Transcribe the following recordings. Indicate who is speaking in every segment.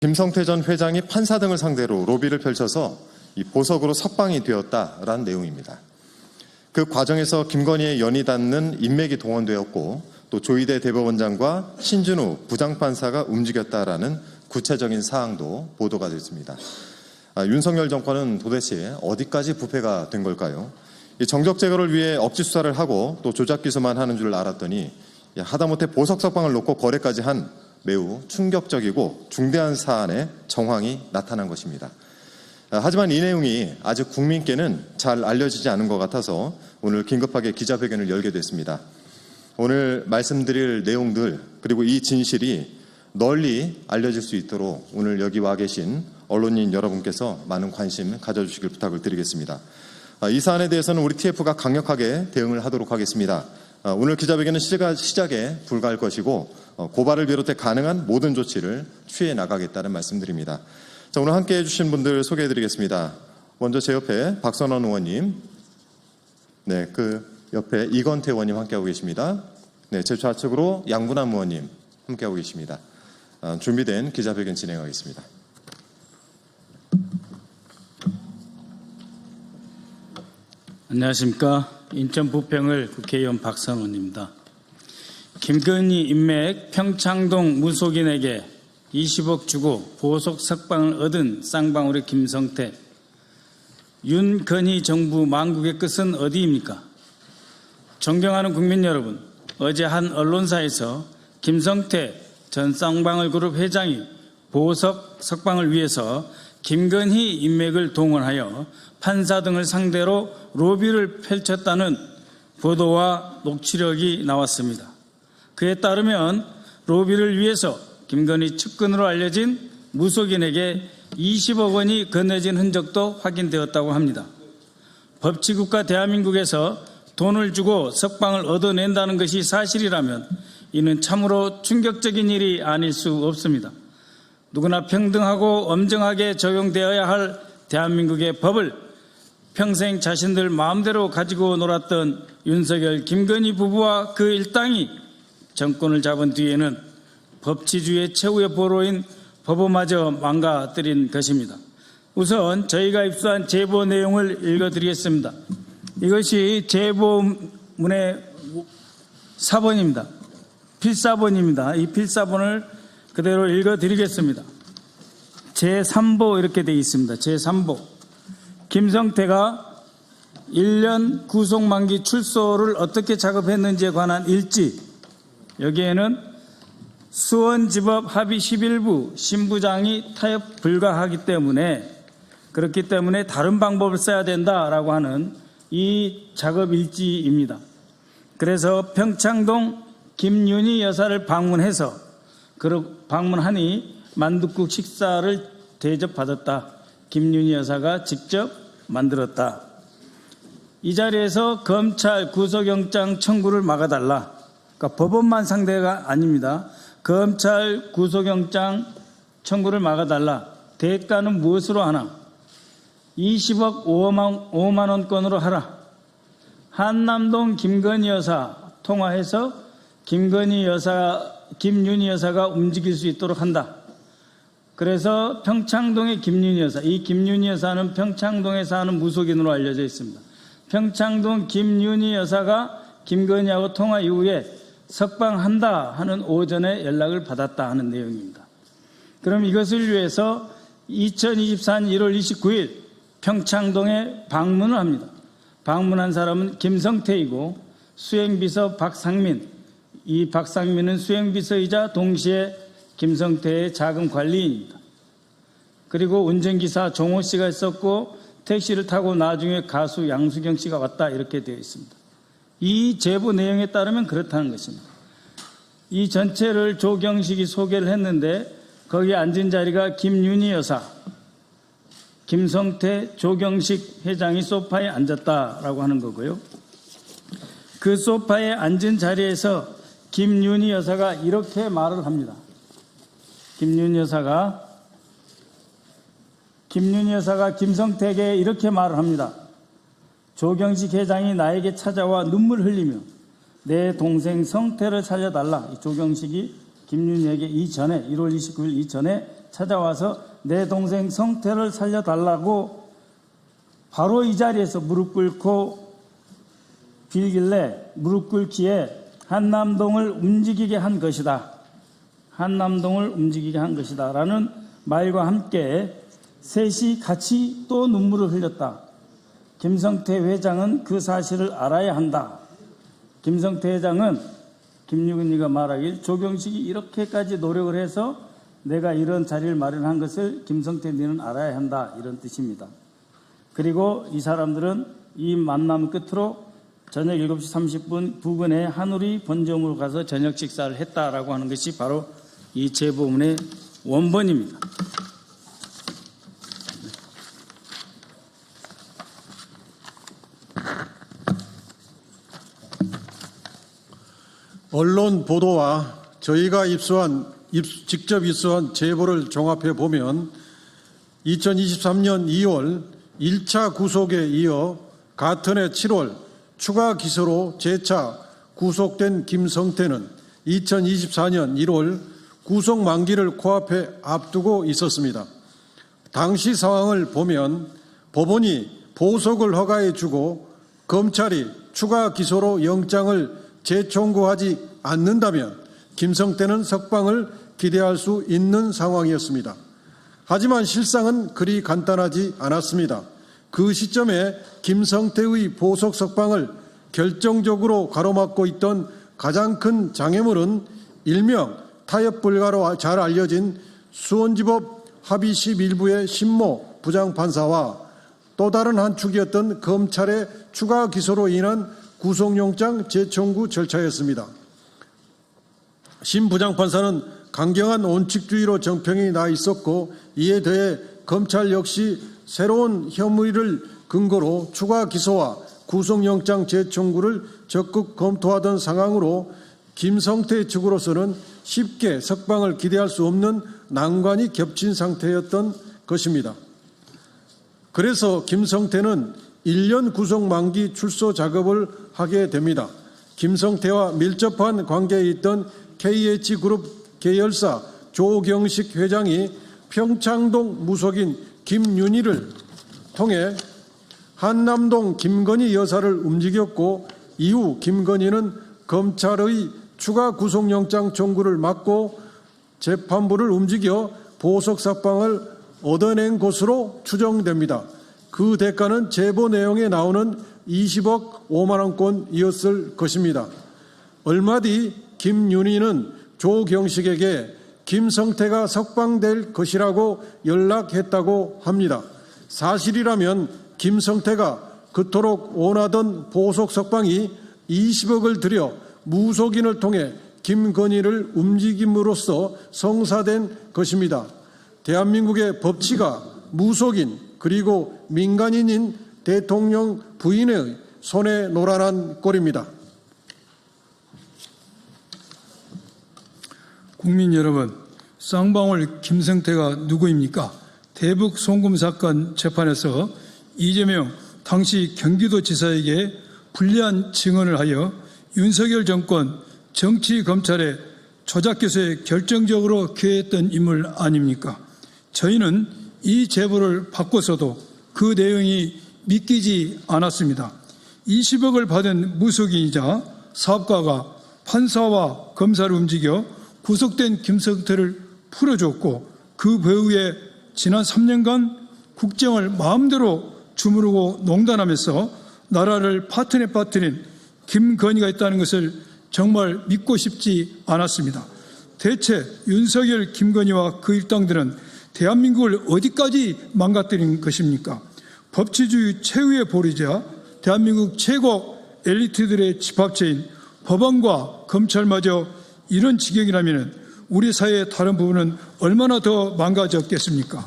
Speaker 1: 김성태 전 회장이 판사 등을 상대로 로비를 펼쳐서 이 보석으로 석방이 되었다라는 내용입니다. 그 과정에서 김건희의 연이 닿는 인맥이 동원되었고 또 조희대 대법원장과 신준우 부장판사가 움직였다라는 구체적인 사항도 보도가 됐습니다. 윤석열 정권은 도대체 어디까지 부패가 된 걸까요? 이 정적 제거를 위해 업지 수사를 하고 또 조작 기소만 하는 줄 알았더니 하다못해 보석 석방을 놓고 거래까지 한 매우 충격적이고 중대한 사안의 정황이 나타난 것입니다. 하지만 이 내용이 아직 국민께는 잘 알려지지 않은 것 같아서 오늘 긴급하게 기자회견을 열게 됐습니다. 오늘 말씀드릴 내용들 그리고 이 진실이 널리 알려질 수 있도록 오늘 여기 와 계신 언론인 여러분께서 많은 관심 가져주시길 부탁을 드리겠습니다. 이 사안에 대해서는 우리 TF가 강력하게 대응을 하도록 하겠습니다. 오늘 기자회견은 시작에 불과할 것이고 고발을 비롯해 가능한 모든 조치를 취해 나가겠다는 말씀드립니다. 자, 오늘 함께해 주신 분들 소개해드리겠습니다. 먼저 제 옆에 박선원 의원님, 네, 그 옆에 이건태 의원님 함께하고 계십니다. 네, 제 좌측으로 양분남 의원님 함께하고 계십니다. 준비된 기자회견 진행하겠습니다.
Speaker 2: 안녕하십니까. 인천 부평을 국회의원 박선원입니다. 김건희 인맥 평창동 무속인에게 20억 주고 보석 석방을 얻은 쌍방울의 김성태. 윤건희 정부 망국의 끝은 어디입니까? 존경하는 국민 여러분, 어제 한 언론사에서 김성태 전 쌍방울 그룹 회장이 보석 석방을 위해서 김건희 인맥을 동원하여 판사 등을 상대로 로비를 펼쳤다는 보도와 녹취록이 나왔습니다. 그에 따르면 로비를 위해서 김건희 측근으로 알려진 무속인에게 20억 원이 건네진 흔적도 확인되었다고 합니다. 법치국가 대한민국에서 돈을 주고 석방을 얻어낸다는 것이 사실이라면 이는 참으로 충격적인 일이 아닐 수 없습니다. 누구나 평등하고 엄정하게 적용되어야 할 대한민국의 법을 평생 자신들 마음대로 가지고 놀았던 윤석열, 김건희 부부와 그 일당이 정권을 잡은 뒤에는 법치주의의 최후의 보루인 법원마저 망가뜨린 것입니다. 우선 저희가 입수한 제보 내용을 읽어드리겠습니다. 이것이 제보문의 사본입니다. 필사본입니다. 이 필사본을 그대로 읽어드리겠습니다. 제3보 이렇게 되어 있습니다. 제3보. 김성태가 1년 구속만기 출소를 어떻게 작업했는지에 관한 일지. 여기에는 수원지법 합의 11부 신부장이 타협 불가하기 때문에 그렇기 때문에 다른 방법을 써야 된다라고 하는 이 작업 일지입니다. 그래서 평창동 김윤희 여사를 방문해서 방문하니 만둣국 식사를 대접받았다. 김윤희 여사가 직접 만들었다. 이 자리에서 검찰 구속영장 청구를 막아달라. 그러니까 법원만 상대가 아닙니다. 검찰 구속영장 청구를 막아달라. 대가는 무엇으로 하나? 20억 5만 원권으로 하라. 한남동 김건희 여사 통화해서 김윤희 여사가 움직일 수 있도록 한다. 그래서 평창동의 김윤희 여사, 이 김윤희 여사는 평창동에 사는 무속인으로 알려져 있습니다. 평창동 김윤희 여사가 김건희하고 통화 이후에 석방한다 하는 오전에 연락을 받았다 하는 내용입니다. 그럼 이것을 위해서 2024년 1월 29일 평창동에 방문을 합니다. 방문한 사람은 김성태이고 수행비서 박상민, 이 박상민은 수행비서이자 동시에 김성태의 자금 관리인입니다. 그리고 운전기사 종호 씨가 있었고 택시를 타고 나중에 가수 양수경 씨가 왔다 이렇게 되어 있습니다. 이 제보 내용에 따르면 그렇다는 것입니다. 이 전체를 조경식이 소개를 했는데 거기에 앉은 자리가 김윤희 여사, 김성태, 조경식 회장이 소파에 앉았다라고 하는 거고요. 그 소파에 앉은 자리에서 김윤희 여사가 이렇게 말을 합니다. 김윤희 여사가 김성태에게 이렇게 말을 합니다. 조경식 회장이 나에게 찾아와 눈물 흘리며 내 동생 성태를 살려달라. 조경식이 김윤희에게 이전에 1월 29일 이전에 찾아와서 내 동생 성태를 살려달라고 바로 이 자리에서 무릎 꿇고 빌길래 무릎 꿇기에 한남동을 움직이게 한 것이다. 한남동을 움직이게 한 것이다. 라는 말과 함께 셋이 같이 또 눈물을 흘렸다. 김성태 회장은 그 사실을 알아야 한다. 김성태 회장은 김유근이가 말하길 조경식이 이렇게까지 노력을 해서 내가 이런 자리를 마련한 것을 김성태 너는 알아야 한다. 이런 뜻입니다. 그리고 이 사람들은 이 만남 끝으로 저녁 7시 30분 부근에 한우리 본점으로 가서 저녁 식사를 했다라고 하는 것이 바로 이 제보문의 원본입니다.
Speaker 3: 언론 보도와 저희가 직접 입수한 제보를 종합해 보면 2023년 2월 1차 구속에 이어 같은 해 7월 추가 기소로 재차 구속된 김성태는 2024년 1월 구속 만기를 코앞에 앞두고 있었습니다. 당시 상황을 보면 법원이 보석을 허가해 주고 검찰이 추가 기소로 영장을 재청구하지 않는다면 김성태는 석방을 기대할 수 있는 상황이었습니다. 하지만 실상은 그리 간단하지 않았습니다. 그 시점에 김성태의 보석 석방을 결정적으로 가로막고 있던 가장 큰 장애물은 일명 타협 불가로 잘 알려진 수원지법 합의실 일부의 신모 부장판사와 또 다른 한 축이었던 검찰의 추가 기소로 인한 구속영장 재청구 절차였습니다. 신 부장판사는 강경한 원칙주의로 정평이 나 있었고 이에 더해 검찰 역시 새로운 혐의를 근거로 추가 기소와 구속영장 재청구를 적극 검토하던 상황으로 김성태 측으로서는 쉽게 석방을 기대할 수 없는 난관이 겹친 상태였던 것입니다. 그래서 김성태는 1년 구속 만기 출소 작업을 하게 됩니다. 김성태와 밀접한 관계에 있던 KH그룹 계열사 조경식 회장이 평창동 무속인 김윤희를 통해 한남동 김건희 여사를 움직였고 이후 김건희는 검찰의 추가 구속영장 청구를 막고 재판부를 움직여 보석 석방을 얻어낸 것으로 추정됩니다. 그 대가는 제보 내용에 나오는 20억 5만 원권이었을 것입니다. 얼마 뒤 김윤희는 조경식에게 김성태가 석방될 것이라고 연락했다고 합니다. 사실이라면 김성태가 그토록 원하던 보석 석방이 20억을 들여 무속인을 통해 김건희를 움직임으로써 성사된 것입니다. 대한민국의 법치가 무속인 그리고 민간인인 대통령 부인의 손에 노란한 꼴입니다.
Speaker 4: 국민 여러분, 쌍방울 김성태가 누구입니까? 대북 송금 사건 재판에서 이재명 당시 경기도지사에게 불리한 증언을 하여 윤석열 정권 정치검찰의 조작기소에 결정적으로 기여했던 인물 아닙니까? 저희는 이 제보를 받고서도 그 내용이 믿기지 않았습니다. 20억을 받은 무속인이자 사업가가 판사와 검사를 움직여 구속된 김성태를 풀어줬고 그 배후에 지난 3년간 국정을 마음대로 주무르고 농단하면서 나라를 파탄에 빠뜨린 김건희가 있다는 것을 정말 믿고 싶지 않았습니다. 대체 윤석열, 김건희와 그 일당들은 대한민국을 어디까지 망가뜨린 것입니까? 법치주의 최후의 보루자 대한민국 최고 엘리트들의 집합체인 법원과 검찰마저 이런 지경이라면 우리 사회의 다른 부분은 얼마나 더 망가졌겠습니까?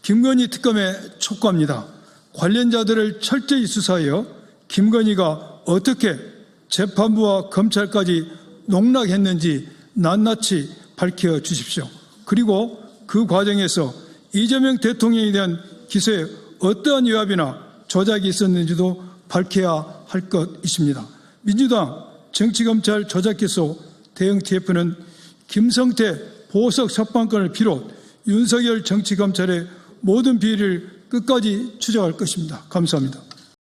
Speaker 4: 김건희 특검에 촉구합니다. 관련자들을 철저히 수사하여 김건희가 어떻게 재판부와 검찰까지 농락했는지 낱낱이 밝혀주십시오. 그리고 그 과정에서 이재명 대통령에 대한 기소에 어떠한 위압이나 조작이 있었는지도 밝혀야 할 것입니다. 민주당 정치검찰 조작기소 대응 TF는 김성태 보석 석방건을 비롯 윤석열 정치검찰의 모든 비리를 끝까지 추적할 것입니다. 감사합니다.